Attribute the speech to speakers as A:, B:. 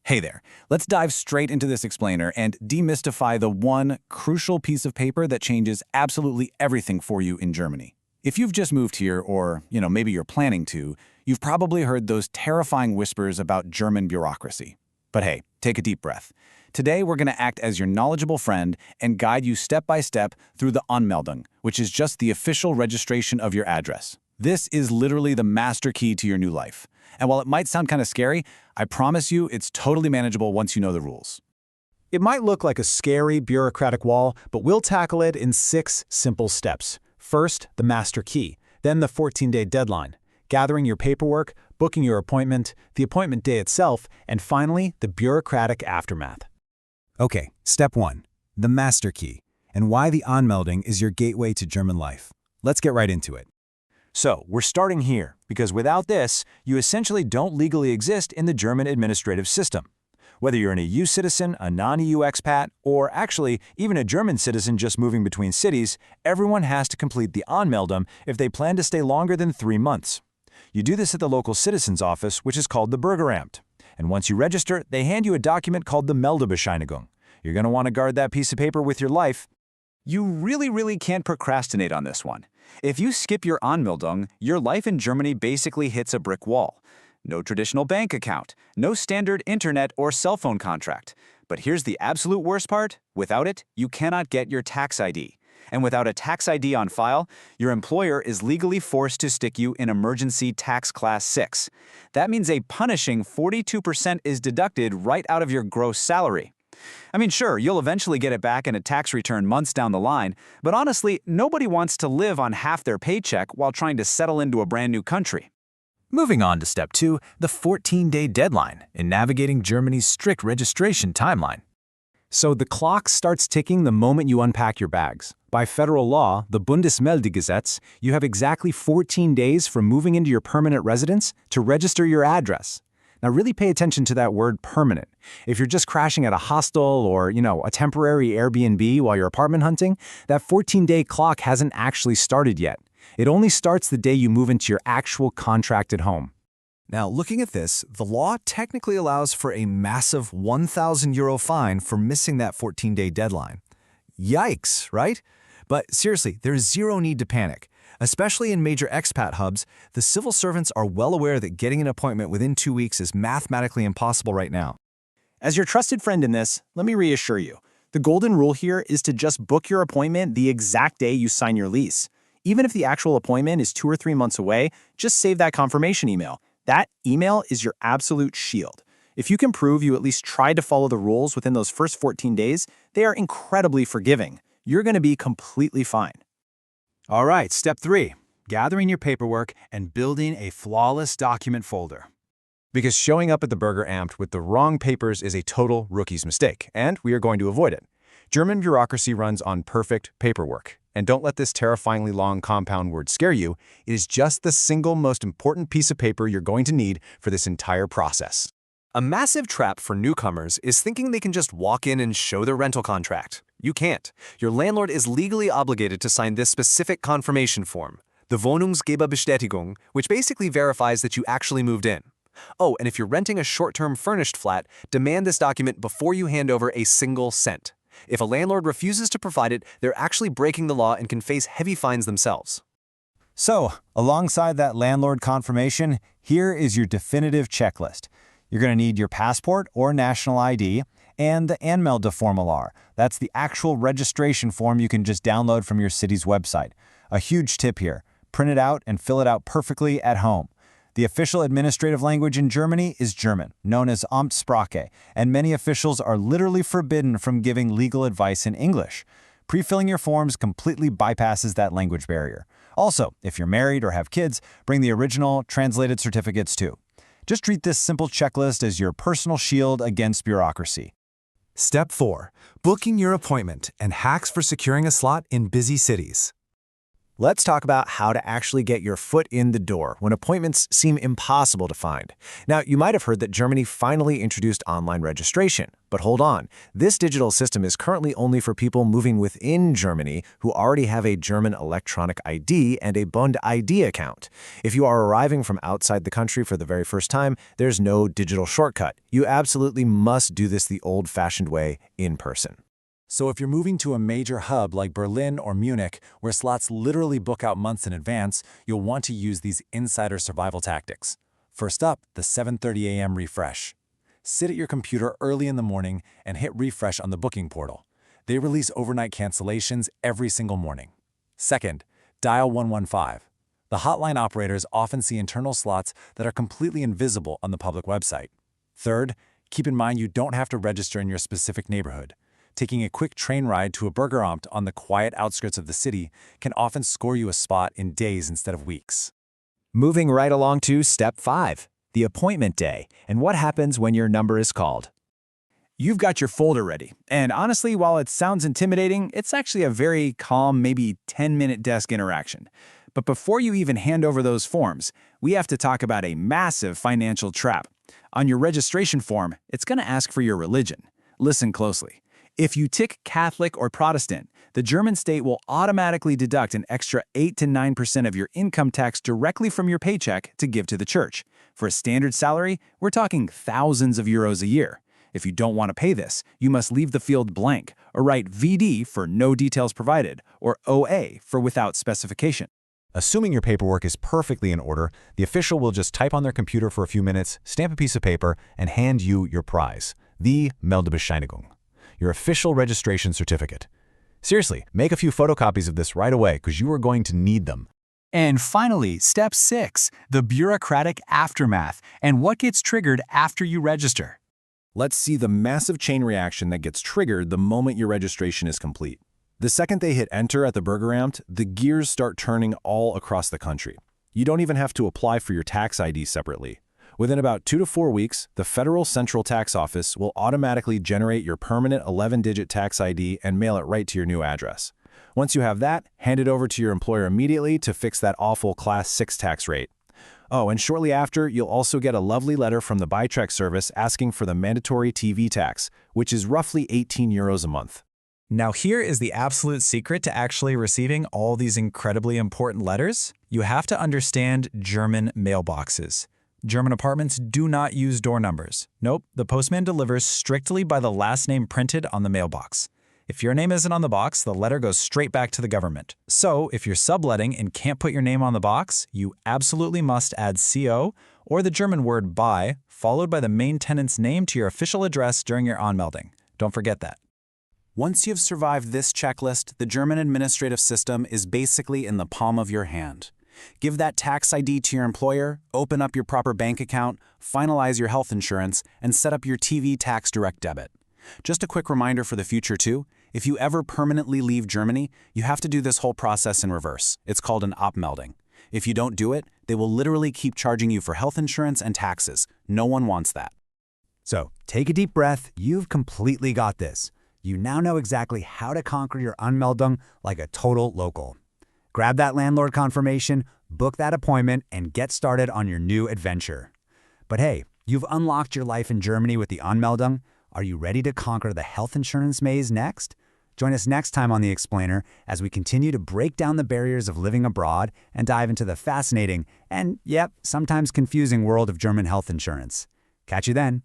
A: Hey there, let's dive straight into this explainer and demystify the one crucial piece of paper that changes absolutely everything for you in Germany. If you've just moved here or, maybe you're planning to, you've probably heard those terrifying whispers about German bureaucracy. But hey, take a deep breath. Today we're going to act as your knowledgeable friend and guide you step by step through the Anmeldung, which is just the official registration of your address. This is literally the master key to your new life. And while it might sound kind of scary, I promise you it's totally manageable once you know the rules.
B: It might look like a scary bureaucratic wall, but we'll tackle it in 6 simple steps. First, the master key, then the 14-day deadline, gathering your paperwork, booking your appointment, the appointment day itself, and finally, the bureaucratic aftermath.
C: Okay, step 1, the master key, and why the Anmeldung is your gateway to German life. Let's get right into it.
D: So, we're starting here, because without this, you essentially don't legally exist in the German administrative system. Whether you're an EU citizen, a non-EU expat, or actually even a German citizen just moving between cities, everyone has to complete the Anmeldung if they plan to stay longer than 3 months. You do this at the local citizen's office, which is called the Bürgeramt. And once you register, they hand you a document called the Meldebescheinigung. You're going to want to guard that piece of paper with your life.
A: You really can't procrastinate on this one. If you skip your Anmeldung, your life in Germany basically hits a brick wall. No traditional bank account, no standard internet or cell phone contract. But here's the absolute worst part. Without it, you cannot get your tax ID. And without a tax ID on file, your employer is legally forced to stick you in emergency tax class 6. That means a punishing 42% is deducted right out of your gross salary. I mean, sure, you'll eventually get it back in a tax return months down the line, but honestly, nobody wants to live on half their paycheck while trying to settle into a brand new country.
C: Moving on to step 2, the 14-day deadline in navigating Germany's strict registration timeline.
B: So the clock starts ticking the moment you unpack your bags. By federal law, the Bundesmeldegesetz, you have exactly 14 days from moving into your permanent residence to register your address. Now really pay attention to that word permanent. If you're just crashing at a hostel or, a temporary Airbnb while you're apartment hunting, that 14-day clock hasn't actually started yet. It only starts the day you move into your actual contracted home.
C: Now, looking at this, the law technically allows for a massive €1,000 fine for missing that 14-day deadline. Yikes, right? But seriously, there's zero need to panic. Especially in major expat hubs, the civil servants are well aware that getting an appointment within 2 weeks is mathematically impossible right now.
B: As your trusted friend in this, let me reassure you. The golden rule here is to just book your appointment the exact day you sign your lease. Even if the actual appointment is 2 or 3 months away, just save that confirmation email. That email is your absolute shield. If you can prove you at least tried to follow the rules within those first 14 days, they are incredibly forgiving. You're going to be completely fine.
C: All right, step 3, gathering your paperwork and building a flawless document folder.
D: Because showing up at the Bürgeramt with the wrong papers is a total rookie's mistake, and we are going to avoid it. German bureaucracy runs on perfect paperwork. And don't let this terrifyingly long compound word scare you. It is just the single most important piece of paper you're going to need for this entire process.
E: A massive trap for newcomers is thinking they can just walk in and show their rental contract. You can't. Your landlord is legally obligated to sign this specific confirmation form, the Wohnungsgeberbestätigung, which basically verifies that you actually moved in. Oh, and if you're renting a short-term furnished flat, demand this document before you hand over a single cent. If a landlord refuses to provide it, they're actually breaking the law and can face heavy fines themselves.
C: So, alongside that landlord confirmation, here is your definitive checklist. You're going to need your passport or national ID and the Anmeldeformular. That's the actual registration form you can just download from your city's website. A huge tip here, print it out and fill it out perfectly at home. The official administrative language in Germany is German, known as Amtssprache, and many officials are literally forbidden from giving legal advice in English. Pre-filling your forms completely bypasses that language barrier. Also, if you're married or have kids, bring the original translated certificates too. Just treat this simple checklist as your personal shield against bureaucracy.
E: Step 4. Booking your appointment and hacks for securing a slot in busy cities.
D: Let's talk about how to actually get your foot in the door when appointments seem impossible to find. Now, you might have heard that Germany finally introduced online registration. But hold on, this digital system is currently only for people moving within Germany who already have a German electronic ID and a Bund ID account. If you are arriving from outside the country for the very first time, there's no digital shortcut. You absolutely must do this the old-fashioned way, in person.
B: So if you're moving to a major hub like Berlin or Munich, where slots literally book out months in advance, you'll want to use these insider survival tactics. First up, the 7:30 a.m. refresh. Sit at your computer early in the morning and hit refresh on the booking portal. They release overnight cancellations every single morning. Second, dial 115. The hotline operators often see internal slots that are completely invisible on the public website. Third, keep in mind you don't have to register in your specific neighborhood. Taking a quick train ride to a Bürgeramt on the quiet outskirts of the city can often score you a spot in days instead of weeks.
A: Moving right along to Step 5, the appointment day, and what happens when your number is called. You've got your folder ready, and honestly, while it sounds intimidating, it's actually a very calm, maybe 10-minute desk interaction. But before you even hand over those forms, we have to talk about a massive financial trap. On your registration form, it's going to ask for your religion. Listen closely. If you tick Catholic or Protestant, the German state will automatically deduct an extra 8 to 9% of your income tax directly from your paycheck to give to the church. For a standard salary, we're talking thousands of euros a year. If you don't want to pay this, you must leave the field blank or write VD for no details provided or OA for without specification.
D: Assuming your paperwork is perfectly in order, the official will just type on their computer for a few minutes, stamp a piece of paper, and hand you your prize, the Meldebescheinigung, your official registration certificate. Seriously, make a few photocopies of this right away because you are going to need them.
B: And finally, Step 6, the bureaucratic aftermath and what gets triggered after you register.
D: Let's see the massive chain reaction that gets triggered the moment your registration is complete. The second they hit enter at the Bürgeramt, the gears start turning all across the country. You don't even have to apply for your tax ID separately. Within about 2 to 4 weeks, the Federal Central Tax Office will automatically generate your permanent 11-digit tax ID and mail it right to your new address. Once you have that, hand it over to your employer immediately to fix that awful Class 6 tax rate. Oh, and shortly after, you'll also get a lovely letter from the Beitrag service asking for the mandatory TV tax, which is roughly 18 euros a month.
A: Now here is the absolute secret to actually receiving all these incredibly important letters. You have to understand German mailboxes. German apartments do not use door numbers. Nope, the postman delivers strictly by the last name printed on the mailbox. If your name isn't on the box, the letter goes straight back to the government. So if you're subletting and can't put your name on the box, you absolutely must add CO or the German word bei, followed by the main tenant's name to your official address during your Anmeldung. Don't forget that. Once you've survived this checklist, the German administrative system is basically in the palm of your hand. Give that tax ID to your employer, open up your proper bank account, finalize your health insurance, and set up your TV tax direct debit. Just a quick reminder for the future too, if you ever permanently leave Germany, you have to do this whole process in reverse. It's called an Abmeldung. If you don't do it, they will literally keep charging you for health insurance and taxes. No one wants that.
C: So, take a deep breath. You've completely got this. You now know exactly how to conquer your Anmeldung like a total local. Grab that landlord confirmation, book that appointment, and get started on your new adventure. But hey, you've unlocked your life in Germany with the Anmeldung. Are you ready to conquer the health insurance maze next? Join us next time on The Explainer as we continue to break down the barriers of living abroad and dive into the fascinating and, yep, sometimes confusing world of German health insurance. Catch you then.